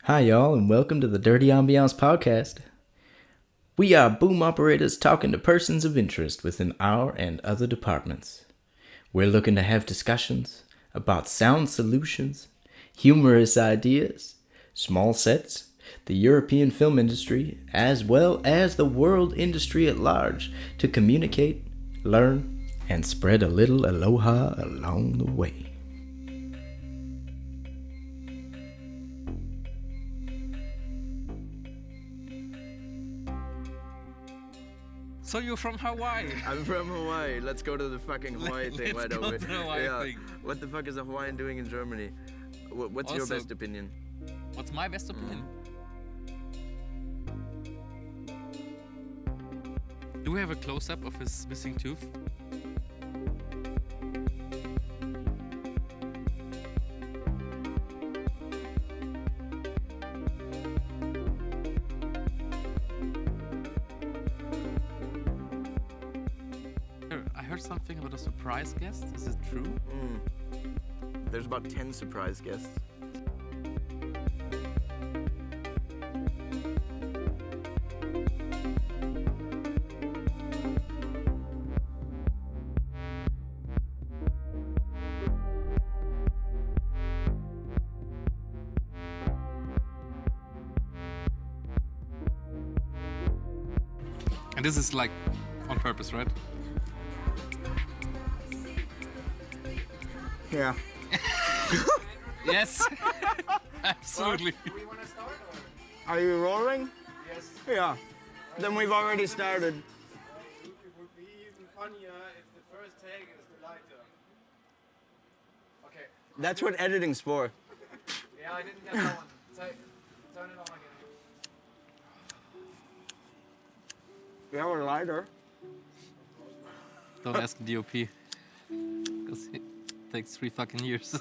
Hi, y'all, and welcome to the Dirty Ambiance podcast. We are boom operators talking to persons of interest within our and other departments. We're looking to have discussions about sound solutions, humorous ideas, small sets, the European film industry, as well as the world industry at large, to communicate, learn, and spread a little aloha along the way. So you're from Hawaii? I'm from Hawaii. Let's go to the fucking Hawaii thing. Let's go to the Hawaii thing. What the fuck is a Hawaiian doing in Germany? What's your best opinion? What's my best opinion? Do we have a close-up of his missing tooth? I heard something about a surprise guest. Is it true? There's about 10 surprise guests. And this is like on purpose, right? Yeah. Yes. Absolutely. Do we want to start or? Are you rolling? Yes. Yeah. Then we've already started. It would be even funnier if the first take is the lighter. Okay. That's what editing's for. Yeah, I didn't get that one. Turn it on again. You have a lighter? Don't ask DOP. Because it takes 3 fucking years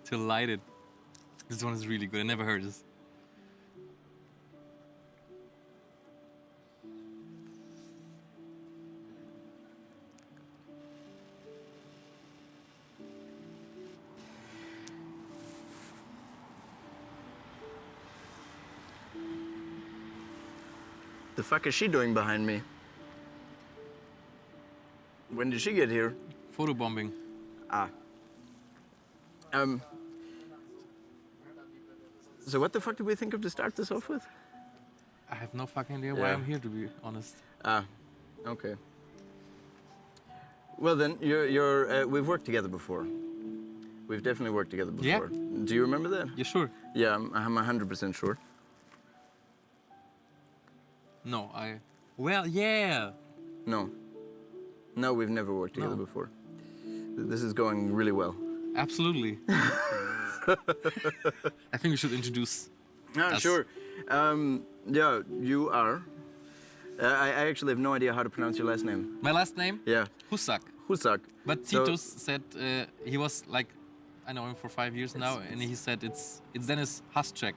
to light it. This one is really good. I never heard this. The fuck is she doing behind me? When did she get here? Photobombing. Ah. So what the fuck do we think of to start this off with? I have no fucking idea why Yeah. I'm here, to be honest. Ah, okay. Well then, we've worked together before. We've definitely worked together Yeah. before. Do you remember that? You sure? Yeah, I'm 100% sure. No, Well, yeah. No. No, we've never worked together No. before. This is going really well. Absolutely. I think we should introduce. Ah, Us. sure. Yeah, you are. I actually have no idea how to pronounce your last name. My last name? Yeah, Huszak. Huszak. But So- Titus said he was like, I know him for 5 years now, and he said it's Dennis Huszak.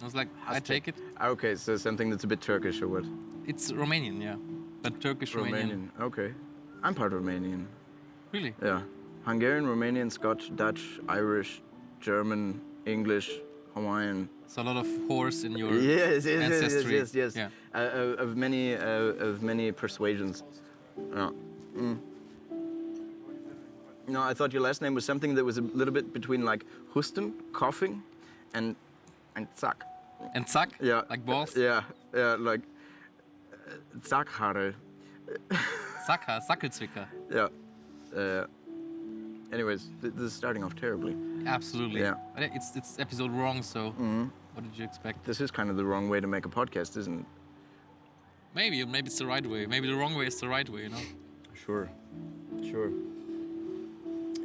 I was like, I take it. Ah, okay, so something that's a bit Turkish or what? It's Romanian, yeah, but Turkish Romanian. Okay. I'm part Romanian. Really? Yeah. Hungarian, Romanian, Scotch, Dutch, Irish, German, English, Hawaiian. So a lot of horse in your Yes, ancestry. yes. Yeah. Of many persuasions. Yeah. No, I thought your last name was something that was a little bit between like Husten, coughing, and Zack. And Zack? Yeah. Like balls? Yeah, like Zackhaare. Zacker, Sackelzwicker. Yeah. Anyways, this is starting off terribly. Absolutely. Yeah. But it's episode wrong, so what did you expect? This is kind of the wrong way to make a podcast, isn't it? Maybe it's the right way. Maybe the wrong way is the right way, you know? Sure.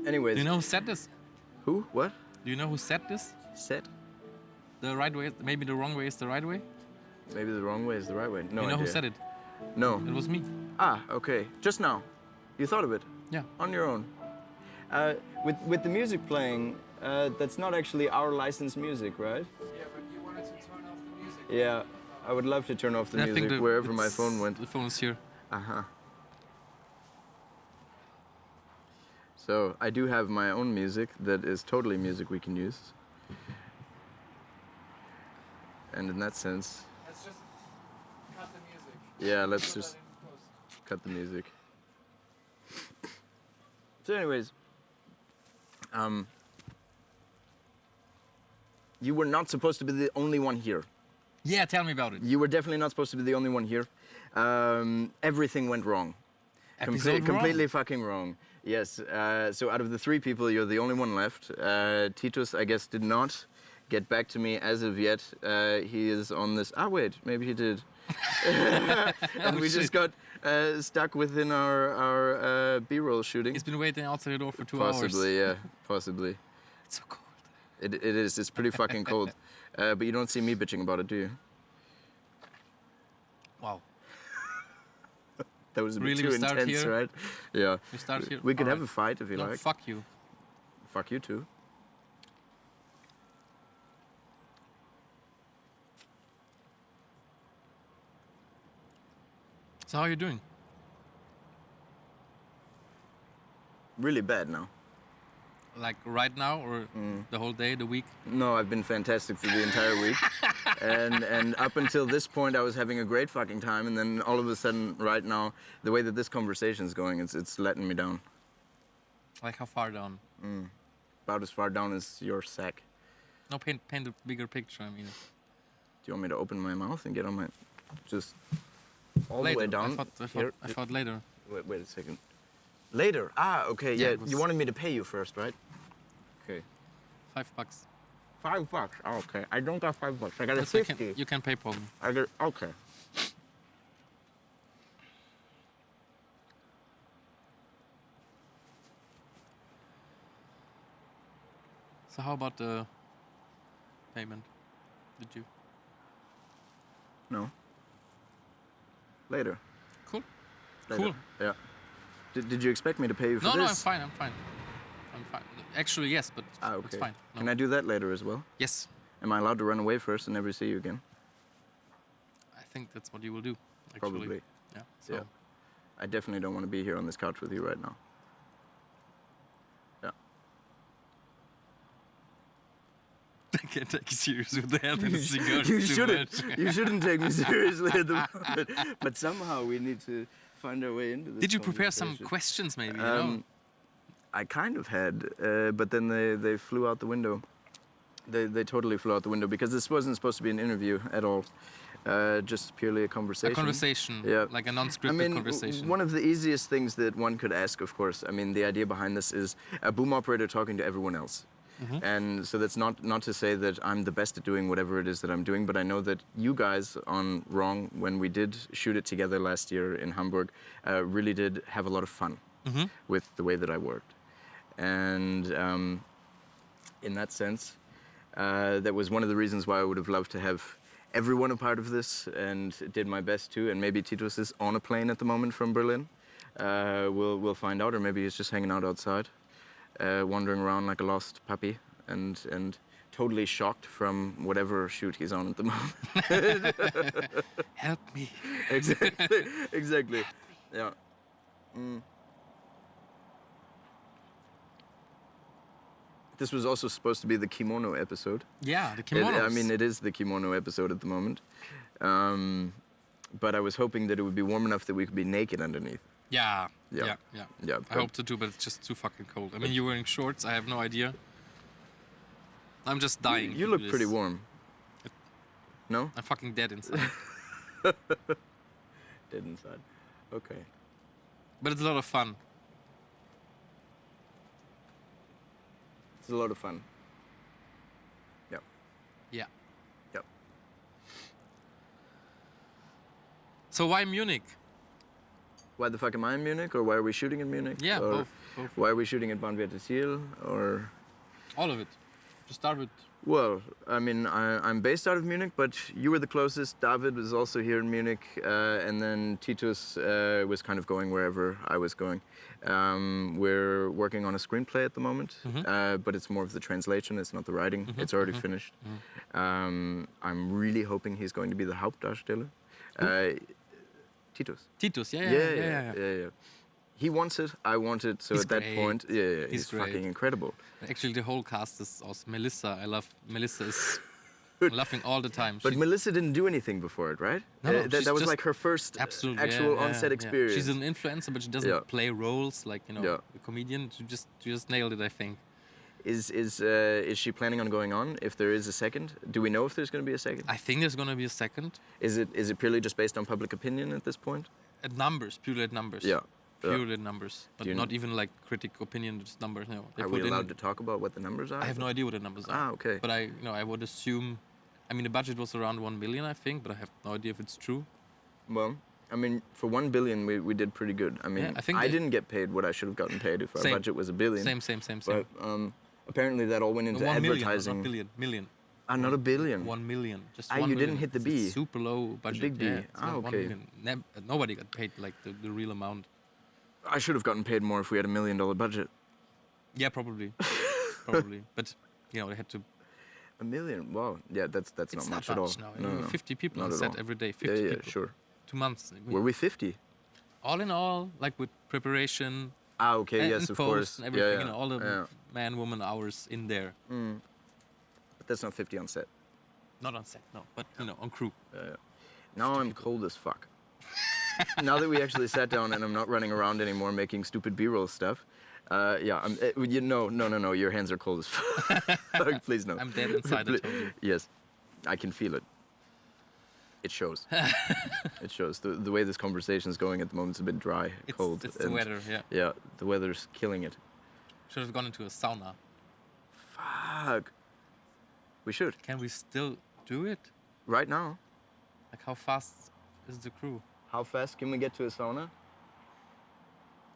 Anyways. Do you know who said this? Who? What? Do you know who said this? Set? The right way, maybe the wrong way is the right way? Maybe the wrong way is the right way. No you know idea. who said it? No. It was me. Ah, okay. Just now. You thought of it? Yeah. On your own. With the music playing, that's not actually our licensed music, right? Yeah, but you wanted to turn off the music. Yeah. I would love to turn off the I think music wherever my phone went. The phone's here. Uh-huh. So I do have my own music that is totally music we can use. And in that sense, Let's just cut the music. yeah, let's Put that just in post. cut the music. So anyways, you were not supposed to be the only one here. Yeah, tell me about it. You were definitely not supposed to be the only one here. Everything went wrong. Episode Completely wrong. fucking wrong. Yes. So out of the 3 people, you're the only one left. Titus, I guess, did not get back to me as of yet. He is on this. Ah, wait, maybe he did. And we just got stuck within our B-roll shooting. He's been waiting outside the door for 2 hours. Possibly, yeah, possibly. It's so cold. It is. It's pretty fucking cold. But you don't see me bitching about it, do you? Wow. That was a bit Really, too we start intense, here? right? Yeah. We start here. We could have a Alright. fight if you No, like. fuck you. Fuck you too. So how are you doing? Really bad now. Like right now or the whole day, the week? No, I've been fantastic through the entire week. and up until this point, I was having a great fucking time. And then all of a sudden, right now, the way that this conversation is going, it's letting me down. Like how far down? About as far down as your sack. No, paint a bigger picture. I mean, Do you want me to open my mouth and get on my... Just all later. the way down? I thought later. Wait a second. Later? Ah, okay, Yeah, yeah. it was- You wanted me to pay you first, right? Okay. $5. $5? Oh, okay. I don't got $5. I got a That's okay. 50. You can PayPal me. I got... Okay. So how about the payment? Did you? No. Later. Cool. Later. Cool. Yeah. Did you expect me to pay you for No, this? no, I'm fine. I'm fine. I'm fine. Actually, yes, but Ah, okay. it's fine. No. Can I do that later as well? Yes, Am I allowed to run away first and never see you again? I think that's what you will do. Actually. Probably. Yeah. So. Yeah. I definitely don't want to be here on this couch with you right now. Yeah. I can't take you serious with that. It's you too shouldn't. much. You shouldn't take me seriously at the moment. But somehow we need to find our way into this. Did you prepare some conversation. questions, maybe? You know? I kind of had, but then they flew out the window. They totally flew out the window because this wasn't supposed to be an interview at all. Just purely a conversation. A conversation, Yeah. like a non-scripted conversation. One of the easiest things that one could ask, of course, I mean, the idea behind this is a boom operator talking to everyone else. Mm-hmm. And so that's not to say that I'm the best at doing whatever it is that I'm doing, but I know that you guys on Wrong, when we did shoot it together last year in Hamburg, really did have a lot of fun Mm-hmm. with the way that I worked. And in that sense, that was one of the reasons why I would have loved to have everyone a part of this, and did my best too. And maybe Titus is on a plane at the moment from Berlin. We'll find out, or maybe he's just hanging out outside, wandering around like a lost puppy, and totally shocked from whatever shoot he's on at the moment. Help me. Exactly. Yeah. This was also supposed to be the kimono episode. Yeah, the kimonos. I mean, it is the kimono episode at the moment. But I was hoping that it would be warm enough that we could be naked underneath. Yeah. Yeah. I hope to too, but it's just too fucking cold. I mean, you're wearing shorts. I have no idea. I'm just dying. You to look do pretty this. warm. No? I'm fucking dead inside. Dead inside. Okay. But it's a lot of fun. It's a lot of fun. Yep. Yeah. Yep. So why Munich? Why the fuck am I in Munich? Or why are we shooting in Munich? Yeah, or both. Why are we shooting at Ziel? Or... All of it. To start with. Well, I mean, I'm based out of Munich, but you were the closest. David was also here in Munich, and then Titus was kind of going wherever I was going. We're working on a screenplay at the moment, but it's more of the translation, it's not the writing. It's already finished. I'm really hoping he's going to be the Hauptdarsteller. Titus. Titus, Yeah. He wants it, I want it, so He's at that great. point, he's great. fucking incredible. Actually, the whole cast is awesome. Melissa, I love Melissa. Is laughing all the time. But She- Melissa didn't do anything before it, right? No, no, that she's was just- like her first absolutely actual yeah, on-set yeah. experience. She's an influencer, but she doesn't Yeah. play roles like Yeah. a comedian. She just nailed it, I think. Is she planning on going on if there is a second? Do we know if there's going to be a second? I think there's gonna be a second. Is it purely just based on public opinion at this point? At numbers, purely at numbers. Yeah. Purely at numbers, but Do you not know- even like critic opinion, just numbers. No, they Are put we in. allowed to talk about what the numbers are? I have no idea what the numbers are. Ah, okay. But I would assume. I mean, the budget was around 1 million, I think, but I have no idea if it's true. Well, I mean, for 1 billion, we did pretty good. I mean, Yeah, I think I they- didn't get paid what I should have gotten paid if our Same. budget was a billion. Same. But apparently that all went into 1 million, advertising. not billion. Million. Ah, not a billion. 1 million. Just Ah, 1 you million. didn't hit the It's a B. super low budget. big B. Yeah, it's Ah, 1 okay. million. Nobody got paid like the real amount. I should have gotten paid more if we had $1 million budget. Yeah, probably. Probably. But, they had to... $1 million? Wow. Yeah, that's It's not not much at all. now. No, no. 50 people Not on at set all. every day. 50 Yeah, people. sure. 2 months. Were we 50? All in all, like with preparation... Ah, okay, and, yes, and of post course. and everything, yeah, all the yeah. man, woman hours in there. But that's not 50 on set. Not on set, no, but on crew. Now I'm cold as fuck. Now that we actually sat down and I'm not running around anymore making stupid B-roll stuff, no, your hands are cold as fuck. Please no. I'm dead inside, I told you. Yes, I can feel it. It shows. It shows. The way this conversation is going at the moment is a bit dry, cold. It's the and- weather, yeah. Yeah, the weather's killing it. Should have gone into a sauna. Fuck. We should. Can we still do it? Right now. Like, how fast is the crew? How fast can we get to a sauna?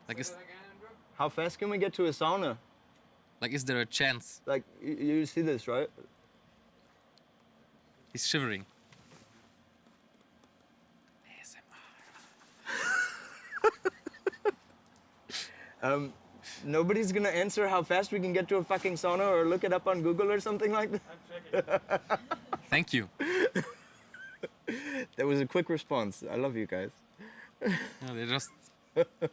Like, is How fast can we get to a sauna? is there a chance? Like, you see this, right? He's shivering. Nobody's gonna answer how fast we can get to a fucking sauna or look it up on Google or something like that. I'm checking. Thank you. That was a quick response. I love you guys. They're just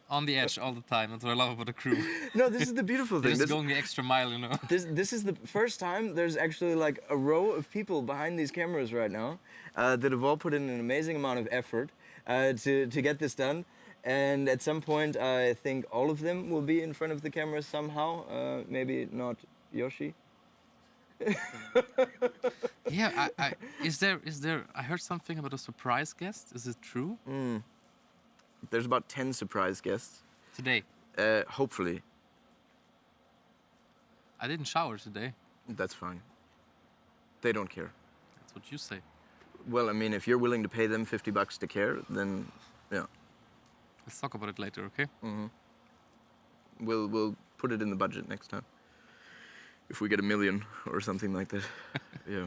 on the edge all the time. That's what I love about the crew. No, this is the beautiful They're thing. just This, going the extra mile, this is the first time there's actually like a row of people behind these cameras right now that have all put in an amazing amount of effort to get this done. And at some point, I think all of them will be in front of the camera somehow. Maybe not Yoshi. Yeah, is there? I heard something about a surprise guest. Is it true? There's about 10 surprise guests. Today. Hopefully. I didn't shower today. That's fine. They don't care. That's what you say. Well, I mean, if you're willing to pay them $50 to care, then yeah, Let's talk about it later, okay? we'll put it in the budget next time. If we get $1 million or something like that. Yeah.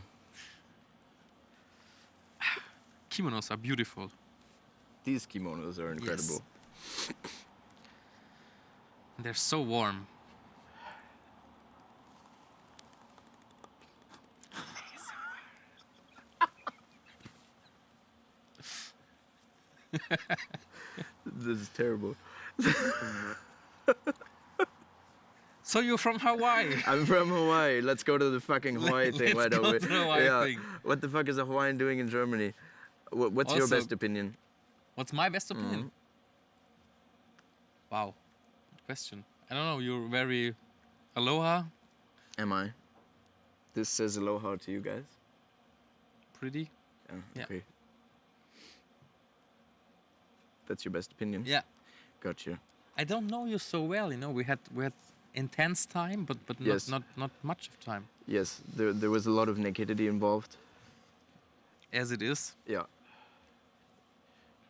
Kimonos are beautiful. These kimonos are incredible. They're so warm. This is terrible. So you're from Hawaii? I'm from Hawaii. Let's go to the fucking Hawaii thing. Let's Why don't go we? to the Hawaii yeah. thing. What the fuck is a Hawaiian doing in Germany? What's your Also- best opinion? What's my best opinion? Wow, good question. I don't know. You're very aloha, Am I? This says aloha to you guys. pretty. Yeah. Okay. That's your best opinion. Yeah. Gotcha. I don't know you so well. We had intense time, but Yes. not much of time. Yes, there was a lot of nakedity involved. As it is. Yeah.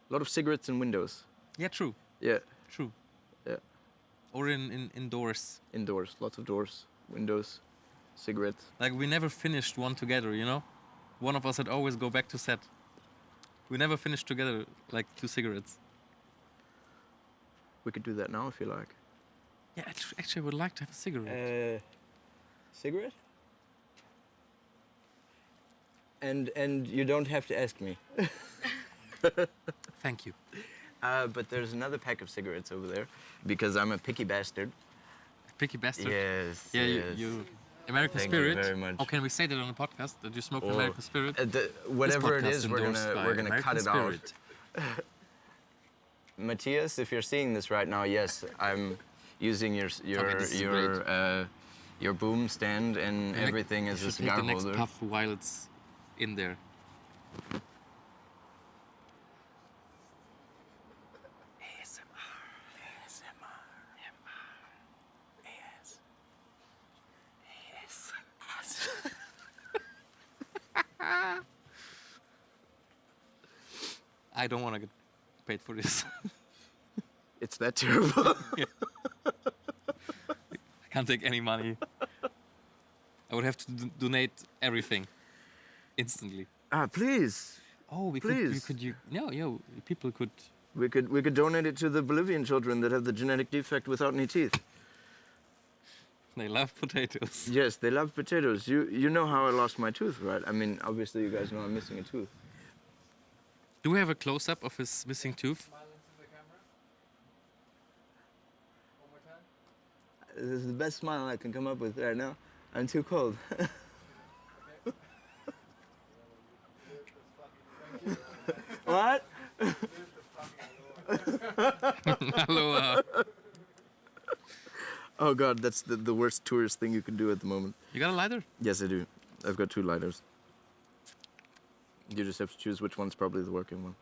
A lot of cigarettes and windows. Yeah, true. Yeah. True. Yeah. Or in indoors. Indoors, lots of doors, windows, cigarettes. Like we never finished one together. One of us had always go back to set. We never finished together like 2 cigarettes. We could do that now if you like. Yeah, actually, I would like to have a cigarette. Cigarette? And you don't have to ask me. Thank you. But there's another pack of cigarettes over there because I'm a picky bastard. Picky bastard. Yes. Yeah, yes. you American Thank you Spirit. very much. Oh, can we say that on the podcast that you smoke Or, American Spirit? Whatever it This is, podcast we're endorsed by gonna cut it American out. Spirit. Matthias, if you're seeing this right now, yes, I'm using Okay, this is your boom stand and everything as You a should take cigar the next holder. puff while it's in there. I don't want to get paid for this. It's that terrible. I can't take any money. I would have to donate everything instantly. Please. Oh, Please. People could. We could donate it to the Bolivian children that have the genetic defect without any teeth. They love potatoes. Yes, they love potatoes. You know how I lost my tooth, right? I mean, obviously you guys know I'm missing a tooth. Do we have a close-up of his missing tooth? Smile into the camera. One more time. This is the best smile I can come up with right now. I'm too cold. What? Hello. Oh God, that's the worst tourist thing you can do at the moment. You got a lighter? Yes, I do. I've got 2 lighters. You just have to choose which one's probably the working one.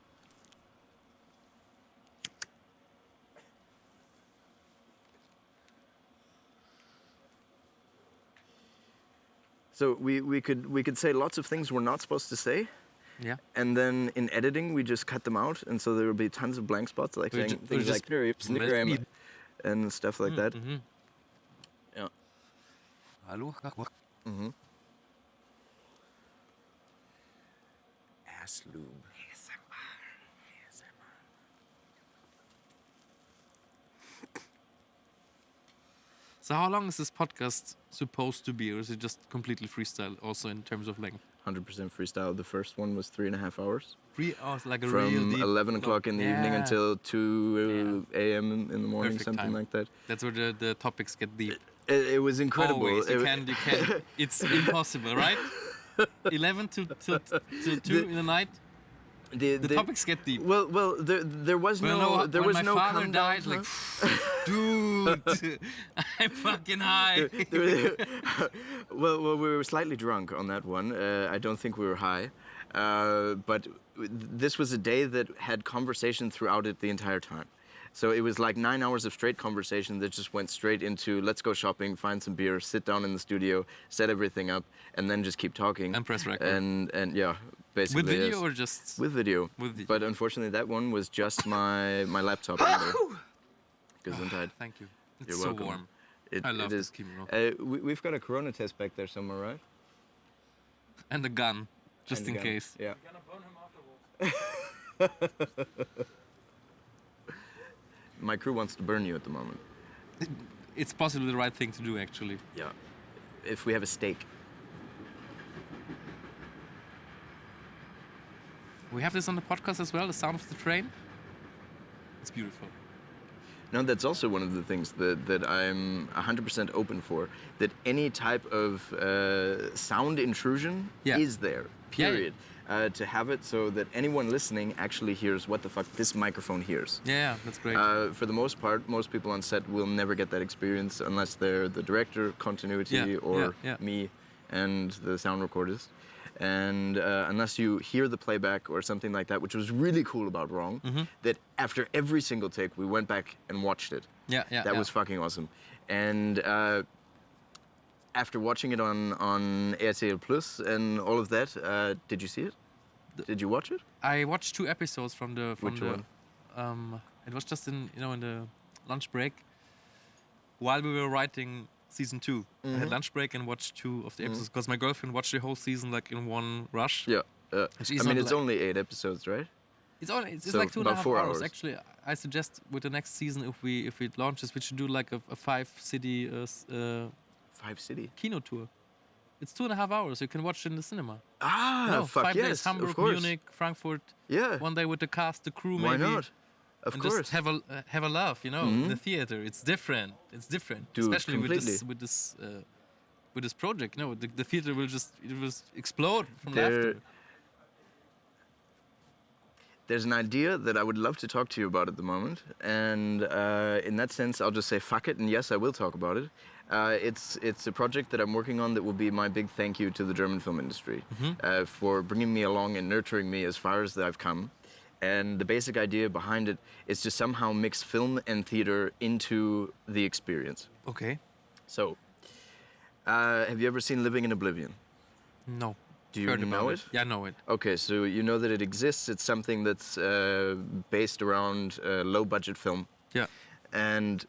So we could say lots of things we're not supposed to say, Yeah. and then in editing we just cut them out, and so there will be tons of blank spots, like We saying ju- things we like just- "Snickeraim" and stuff like that. Mm-hmm. Yeah. Hallo. Mm-hmm. Ass lube. So how long is this podcast supposed to be, or is it just completely freestyle, also in terms of length? 100% freestyle. The first one was 3.5 hours. 3 hours, like a real From deep 11 o'clock in the evening Yeah. until 2 a.m. in the morning, Perfect something time. like that. That's where the topics get deep. It was incredible. Always, you It- can. It's impossible, right? 11 to 2 in the night. The topics get deep. Well, there was When was my no father come down, died, like, dude, I'm fucking high. well, we were slightly drunk on that one. I don't think we were high, but this was a day that had conversation throughout it the entire time. So it was like 9 hours of straight conversation that just went straight into let's go shopping, find some beer, sit down in the studio, set everything up, and then just keep talking. And press record. And yeah, basically. With video yes. or just... With video. With video. But unfortunately, that one was just my laptop. in there. Gesundheit. Thank you. It's You're so welcome. warm. It, I love it this is. chemo. We've got a Corona test back there somewhere, right? And a gun, just And in again. case. Yeah. You're gonna burn him afterwards. My crew wants to burn you at the moment. It's possibly the right thing to do, actually. Yeah. If we have a steak. We have this on the podcast as well, the sound of the train. It's beautiful. No, that's also one of the things that I'm 100% open for. That any type of sound intrusion Yeah. is there, period. To have it so that anyone listening actually hears what the fuck this microphone hears. Yeah, that's great. For the most part, most people on set will never get that experience unless they're the director, continuity, Yeah, or yeah. me and the sound recordist. And unless you hear the playback or something like that, which was really cool about Wrong, Mm-hmm. that after every single take, we went back and watched it. Yeah. That was fucking awesome. And after watching it on RTL Plus and all of that, did you see it? Did you watch it? I watched 2 episodes from the. Which one? It was just in the lunch break. While we were writing season 2, I Mm-hmm. had lunch break and watched 2 of the episodes because my girlfriend watched the whole season like in one rush. Yeah. And she's I mean, not it's like- only 8 episodes, right? It's So like 2.5 about 4 hours. hours. Actually, I suggest with the next season, if we launch this, we should do like a 5-city 5 City. kino tour. It's 2.5 hours. You can watch it in the cinema. Ah, No, fuck 5 yes, days: Hamburg, of course. Munich, Frankfurt. Yeah. One day with the cast, the crew, Why maybe. not? Of And course. just have a laugh, in the theater. It's different. It's different, Dude, especially completely. with this with this project. You know, the theater will just explode from There- laughter. There's an idea that I would love to talk to you about at the moment, and in that sense, I'll just say fuck it, and yes, I will talk about it. It's a project that I'm working on that will be my big thank you to the German film industry for bringing me along and nurturing me as far as I've come. And the basic idea behind it is to somehow mix film and theater into the experience. Okay. So, have you ever seen Living in Oblivion? No. Do you Heard know about it? Yeah, I know it. Okay, so you know that it exists. It's something that's based around low-budget film. Yeah. And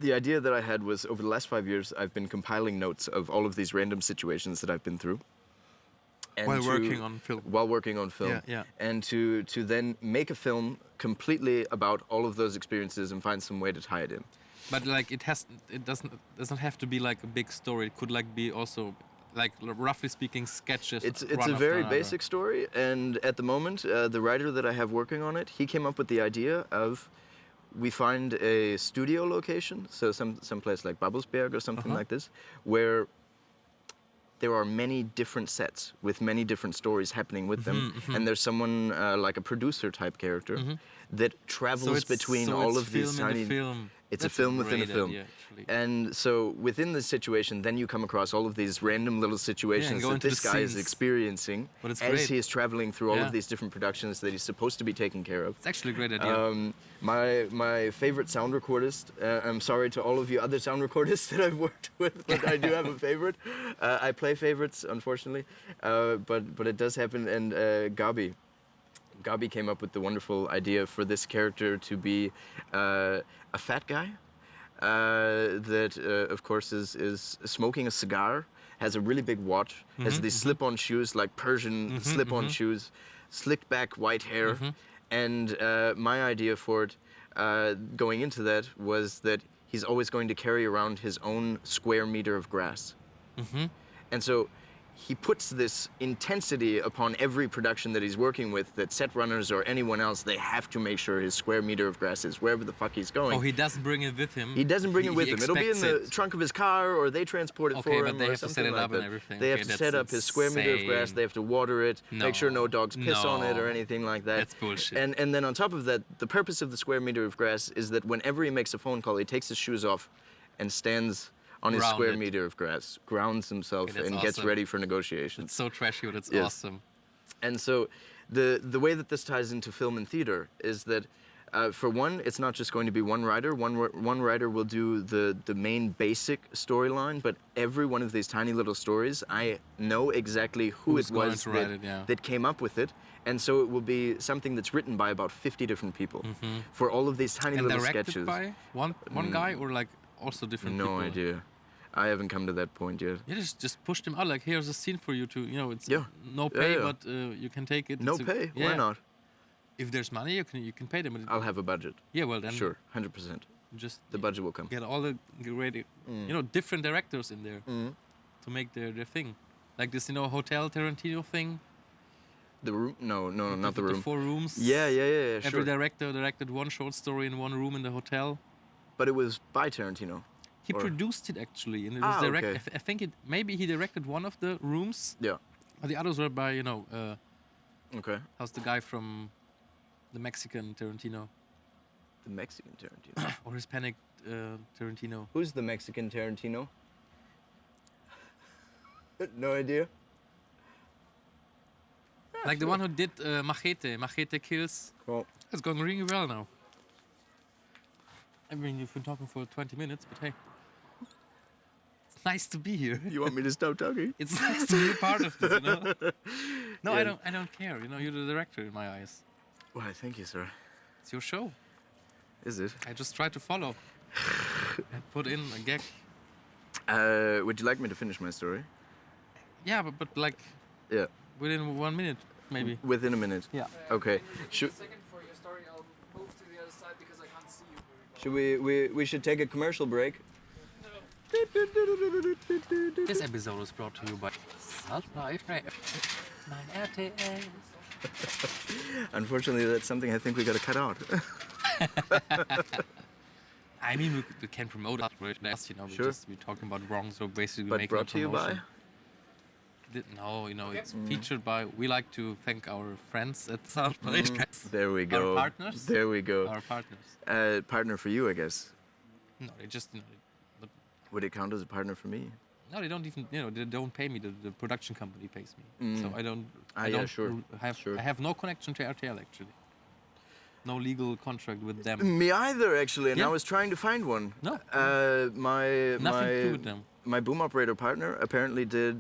the idea that I had was, over the last 5 years, I've been compiling notes of all of these random situations that I've been through. And While working on film. While working on film. Yeah, yeah. And to then make a film completely about all of those experiences and find some way to tie it in. But like it doesn't have to be like a big story. It could like be also like roughly speaking sketches. It's one a after very another. basic story, and at the moment, the writer that I have working on it, he came up with the idea of we find a studio location, so some place like Babelsberg or something like this, where there are many different sets with many different stories happening with them, and there's someone like a producer type character that travels between all of these tiny. Film. It's That's a film within a great film. idea, actually. And so within this situation, then you come across all of these random little situations go that into this the guy is scenes. experiencing But it's as great. he is traveling through all Yeah. of these different productions that he's supposed to be taking care of. It's actually a great idea. My favorite sound recordist, I'm sorry to all of you other sound recordists that I've worked with, but I do have a favorite. I play favorites, unfortunately, but it does happen. And Gabi came up with the wonderful idea for this character to be a fat guy that, of course, is smoking a cigar, has a really big watch, has these slip-on shoes, like Persian slip-on shoes, slicked back white hair. And my idea for it, going into that, was that he's always going to carry around his own square meter of grass. And so he puts this intensity upon every production that he's working with, that set runners or anyone else, they have to make sure his square meter of grass is wherever the fuck he's going. Oh, he doesn't bring it with him. He doesn't bring it with him. It'll be in expects the it. trunk of his car, or they transport it Okay, for but him, they or have to set something it like up and that. everything. They have Okay, to set up that's his square meter of grass. insane. They have to water it, make sure no dogs piss on it or No. anything like that. That's bullshit. And then on top of that, the purpose of the square meter of grass is that whenever he makes a phone call, he takes his shoes off and stands on his square Grounded. meter of grass, grounds himself, Okay, that's and gets awesome. ready for negotiations. It's so trashy, but it's Yes. awesome. And so the way that this ties into film and theater is that, for one, it's not just going to be one writer. One writer will do the main basic storyline, but every one of these tiny little stories, I know exactly who Who's it going was to write it, yeah. that came up with it. And so it will be something that's written by about 50 different people for all of these tiny And little directed sketches. by one guy, or like also different No people? idea. I haven't come to that point yet. Yeah, just push them out. Like, here's a scene for you to, it's Yeah. no pay, Yeah. but you can take it. No It's a- pay? yeah. Why not? If there's money, you can pay them. But I'll have a budget. yeah, well then, Sure, 100%. just The budget will come. get all the great, different directors in there to make their thing. Like this, Hotel Tarantino thing. The room? No, not the The room. 4 rooms. Yeah, sure. Every director directed one short story in one room in the hotel. But it was by Tarantino. He Or- produced it actually, and it was okay. I think maybe he directed one of the rooms, Yeah. but the others were by Okay. how's the guy from the Mexican Tarantino The Mexican Tarantino. or Hispanic Tarantino? Who's the Mexican Tarantino? No idea. Like the one who did Machete Kills. Cool. It's going really well now. I mean, you've been talking for 20 minutes, but hey, it's nice to be here. You want me to stop talking? It's nice to be a part of this, No, Yeah. I don't care. You're the director in my eyes. Why, thank you, sir. It's your show. Is it? I just try to follow and put in a gag. Would you like me to finish my story? Yeah, but like Yeah. within 1 minute, maybe. Within a minute. Yeah. Okay. Should Second for your story, I'll move to the other side because I can't see you very well. we should take a commercial break? This episode is brought to you by mein RTL. Unfortunately, that's something I think we gotta cut out. I mean, we can promote it, right? Sure. We're talking about wrong, so basically But making brought a to you promotion. by? No, it's featured by. We like to thank our friends at SoundCloud, guys. There we go. Our partners. There we go. Our partners. Partner for you, I guess. No, they just, Would it count as a partner for me? no, they don't even, they don't pay me. The production company pays me, so I don't. I yeah, don't sure. have. Sure. I have no connection to RTL actually. No legal contract with them. Me either, actually. And Yeah. I was trying to find one. No. My to do with them. my boom operator partner apparently did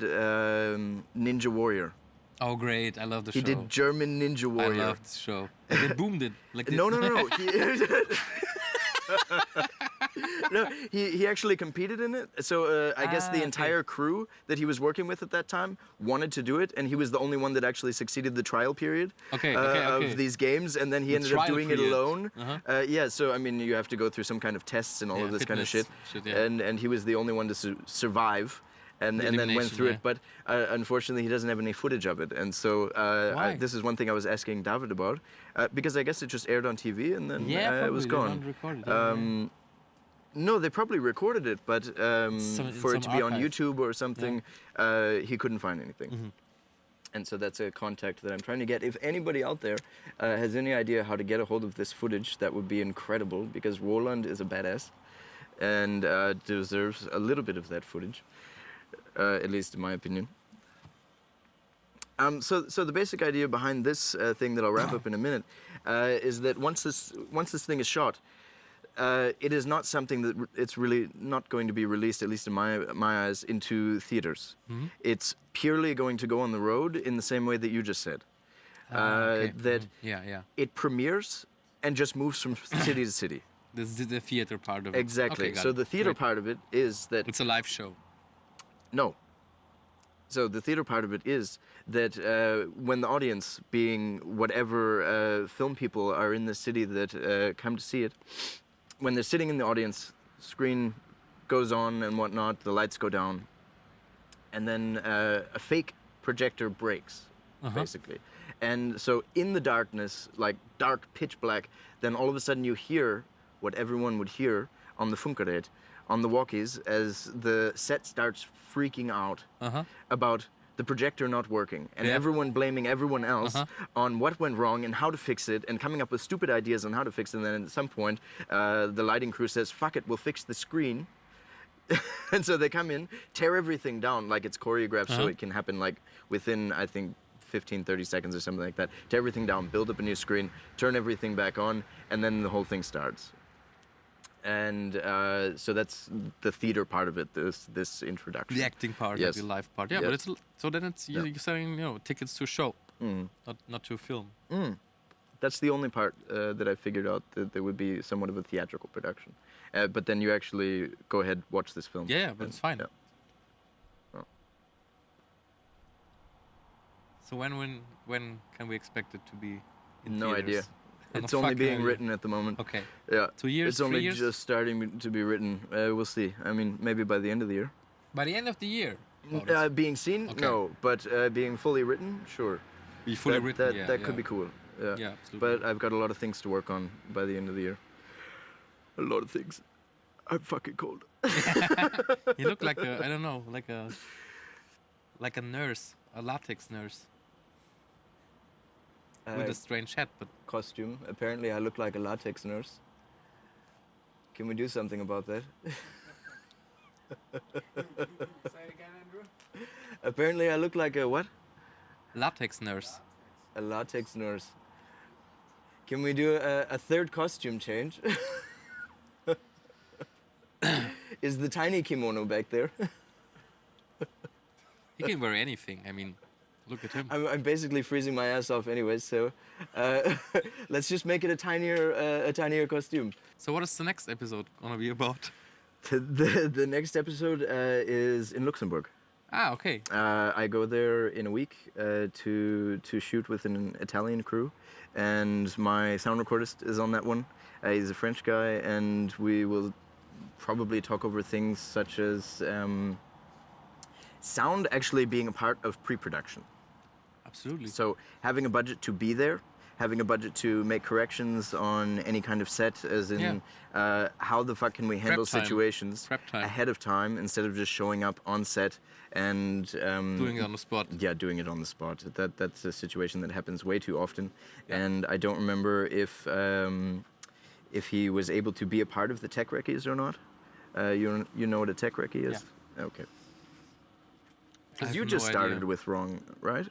Ninja Warrior. Oh, great! I love the He show. did German Ninja I Warrior. love the show. They boomed it. Like No. No, he actually competed in it. So I guess the okay. entire crew that he was working with at that time wanted to do it, and he was the only one that actually succeeded the trial period Okay. of these games, and then he ended up trial doing it period. alone. Uh-huh. Yeah, so I mean, you have to go through some kind of tests and all Yeah, of this kind of shit, fitness shit, yeah. and he was the only one to survive. And then went elimination, through yeah. it, but unfortunately he doesn't have any footage of it, and so Why? this is one thing I was asking David about, because I guess it just aired on TV and then Yeah, probably it was they gone. don't record it, yeah. No, they probably recorded it, but in for it to some be on archive. YouTube or something, he couldn't find anything. And so that's a contact that I'm trying to get. If anybody out there has any idea how to get a hold of this footage, that would be incredible, because Roland is a badass and deserves a little bit of that footage, at least in my opinion. So the basic idea behind this thing that I'll wrap up in a minute is that once this thing is shot, it is not something that it's really not going to be released, at least in my eyes, into theaters. It's purely going to go on the road in the same way that you just said. Okay. That Yeah. it premieres and just moves from city to city. This is the theater part of it. Exactly. Okay, got So it. the theater Great. part of it is that It's a live show. no. So the theater part of it is that when the audience, being whatever film people are in the city that come to see it, when they're sitting in the audience, screen goes on and whatnot, the lights go down, and then a fake projector breaks, basically. And so in the darkness, like dark pitch black, then all of a sudden you hear what everyone would hear on the Funkgerät, on the walkies, as the set starts freaking out about the projector not working, and Yeah. everyone blaming everyone else on what went wrong and how to fix it, and coming up with stupid ideas on how to fix it. And then at some point, the lighting crew says, "Fuck it, we'll fix the screen." And so they come in, tear everything down like it's choreographed, so it can happen like within, I think, 15, 30 seconds or something like that. Tear everything down, build up a new screen, turn everything back on, and then the whole thing starts. And so that's the theater part of it, this introduction. The acting part, Yes. the live part. Yeah, Yes. but it's so then it's you're selling tickets to a show, not to a film. That's the only part that I figured out, that there would be somewhat of a theatrical production. But then you actually go ahead, watch this film. Yeah, but it's fine. Yeah. Oh. So when can we expect it to be in No theaters? idea. No It's only fucking being idea. written at the moment. Okay. Yeah. 2 years, It's only 3 years? just starting to be written. We'll see. I mean, maybe by the end of the year. By the end of the year. Oh, that's- Being seen, Okay. no. But being fully written, sure. be fully that, written. That, yeah, that yeah. could be cool. Yeah. Yeah, absolutely. But I've got a lot of things to work on by the end of the year. A lot of things. I'm fucking cold. You look like I don't know, like a nurse, a latex nurse with a strange hat, but Costume. Apparently, I look like a latex nurse. Can we do something about that? Say it again, Andrew. Apparently, I look like a what? latex nurse. A latex nurse. Can we do a third costume change? Is the tiny kimono back there? He can wear anything. I mean, look at him. I'm basically freezing my ass off anyway, so let's just make it a tinier costume. So what is the next episode gonna be about? The next episode is in Luxembourg. Ah, okay. I go there in a week to shoot with an Italian crew, and my sound recordist is on that one. He's a French guy, and we will probably talk over things such as sound actually being a part of pre-production. Absolutely. So having a budget to be there, having a budget to make corrections on any kind of set, as in how the fuck can we handle time. situations Prep time. ahead of time instead of just showing up on set and Doing it on the spot. Yeah, doing it on the spot. That's a situation that happens way too often, Yeah. and I don't remember if he was able to be a part of the tech recce's or not. You know what a tech recce is? Yeah. Okay. I Because have you no just started idea. with Wrong, right?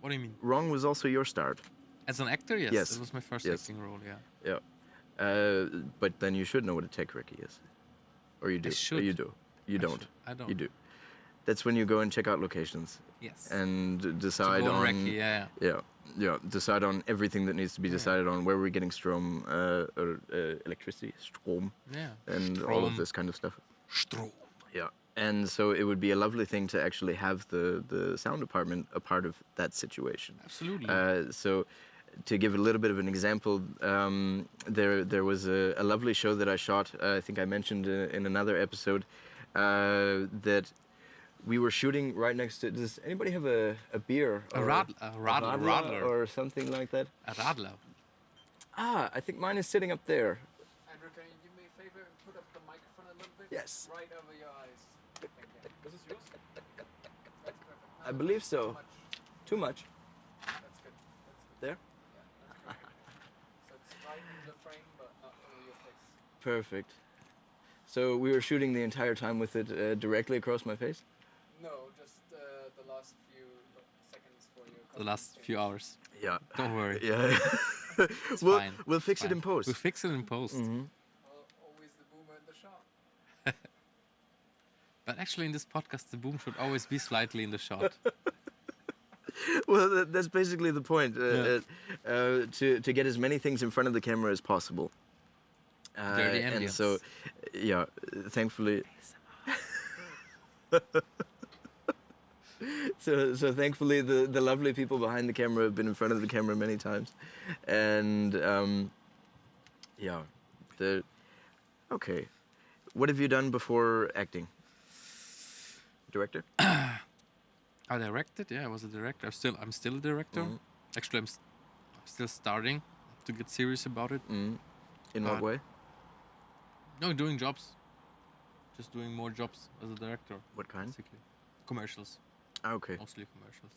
What do you mean? Wrong was also your start. As an actor, yes. Yes. It was my first Yes. acting role, yeah. Yeah. But then you should know what a tech recce is. Or you do. I should. Or you do. You I don't. should. I don't. You do. That's when you go and check out locations Yes. and To decide go on on recce, yeah. yeah, decide on everything that needs to be decided on, where we're getting Strom, electricity, Strom, Yeah. and all of Strom. this kind of stuff. Strom. Yeah, and so it would be a lovely thing to actually have the sound department a part of that situation. Absolutely. So, to give a little bit of an example, there was a lovely show that I shot. I think I mentioned in another episode that we were shooting right next to. Does anybody have a beer? A or radler. or something like that? A radler. I think mine is sitting up there. Andrew, can you do me a favor and put up the microphone a little bit? Yes. Right over your eyes. Thank you. This is yours? That's perfect. I believe so. Much. Too much. That's good. That's good. There. Yeah, that's good. So it's right in the frame, but not over your face. Perfect. So we were shooting the entire time with it directly across my face. No, just the last few seconds for your. The last few hours. Yeah. Don't worry. Yeah. It's we'll fine. we'll fix Fine. it in post. We'll fix it in post. Mm-hmm. Well, always the boomer in the shot. But actually, in this podcast, the boom should always be slightly in the shot. Well, that's basically the point. To get as many things in front of the camera as possible. Dirty And ambience. so, yeah, thankfully. So thankfully, the lovely people behind the camera have been in front of the camera many times, and yeah, okay. What have you done before acting? Director? I directed, yeah, I was a director. I'm still a director. Mhm. Actually, I'm still starting to get serious about it. In what way? No, doing jobs. Just doing more jobs as a director. What kind? Basically, commercials, Okay. mostly commercials.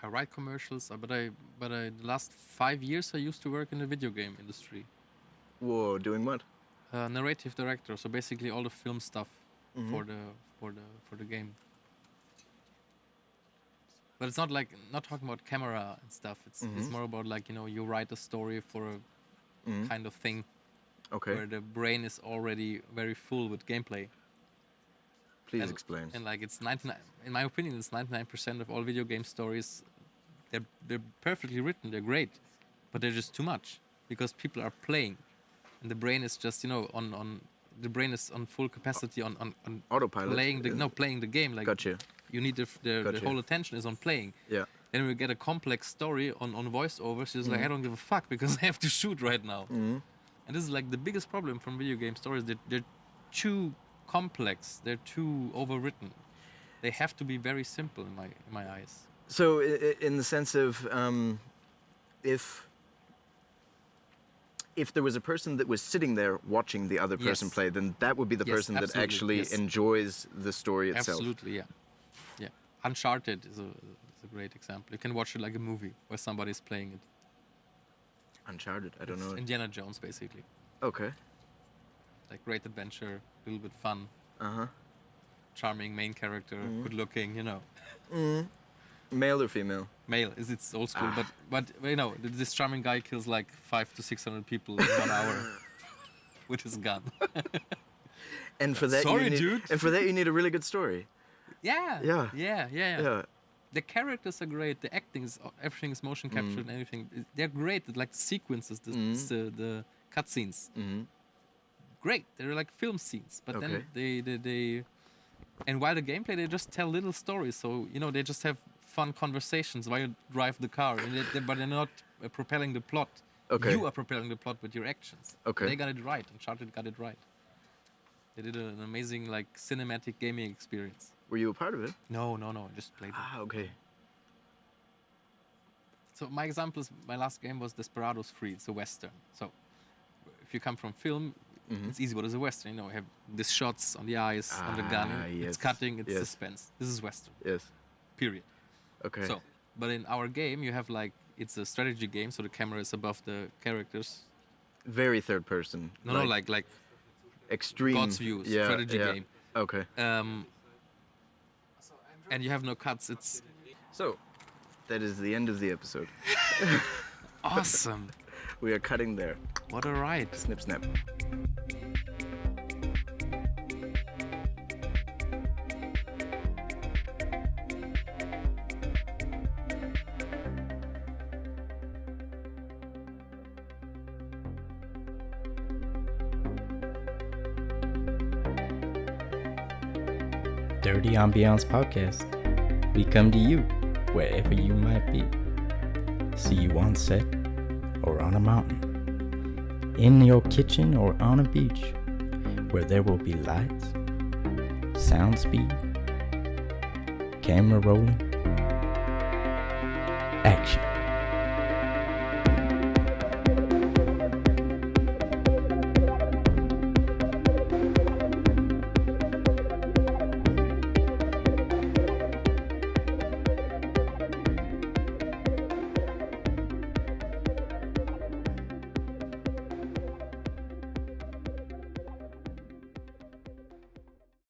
I write commercials, but the last 5 years I used to work in the video game industry. Whoa, doing what? Narrative director, so basically all the film stuff Mhm. for the game. But it's not talking about camera and stuff. It's Mhm. more about you write a story for a Mhm. kind of thing Okay. where the brain is already very full with gameplay. Please and, explain. And it's 99. In my opinion, it's 99% of all video game stories. They're perfectly written. They're great, but they're just too much because people are playing, and the brain is just on the brain is on full capacity on Autopilot. playing the game. Like Gotcha. you need the Gotcha. whole attention is on playing. Yeah. Then we get a complex story on voiceovers. It's like I don't give a fuck because I have to shoot right now. Mhm. And this is like the biggest problem from video game stories. They're too complex. They're too overwritten. They have to be very simple in my eyes. So, in the sense of, if there was a person that was sitting there watching the other person Yes. play, then that would be the Yes, person that absolutely, actually yes. enjoys the story itself. Absolutely, yeah. Yeah. Uncharted is a great example. You can watch it like a movie where somebody's playing it. Uncharted, I don't It's know. Indiana Jones, basically. Okay. Like great adventure, a little bit fun, Uh-huh. charming main character, good looking, Male or female? Male, it's old school, but this charming guy kills like 500 to 600 people in 1 hour with his gun. And for that, Sorry, you need, dude. And for that, you need a really good story. Yeah. Yeah. Yeah. The characters are great. The acting is everything is motion captured and everything. They're great. Like the sequences, the cutscenes. Mhm. Great. They're like film scenes. But Okay. then they and while the gameplay, they just tell little stories. So they just have fun conversations while you drive the car, but they're not propelling the plot. Okay. You are propelling the plot with your actions. Okay. They got it right. Uncharted got it right. They did an amazing cinematic gaming experience. Were you a part of it? No. I just played it. Ah, okay. So my example is my last game was Desperados 3. It's a western. So if you come from film, it's easy. What is a western? You know, you have these shots on the eyes, on the gun. yes, It's cutting. It's yes. suspense. This is western. Yes. Period. Okay. So, but in our game, you have like it's a strategy game, so the camera is above the characters. Very third person. No, like extreme. God's view strategy game. Okay. And you have no cuts. It's So, that is the end of the episode. awesome. We are cutting there. What a ride. Snip, snap. Dirty Ambiance Podcast. We come to you wherever you might be. See you on set or on a mountain, in your kitchen or on a beach, where there will be lights, sound speed, camera rolling, action.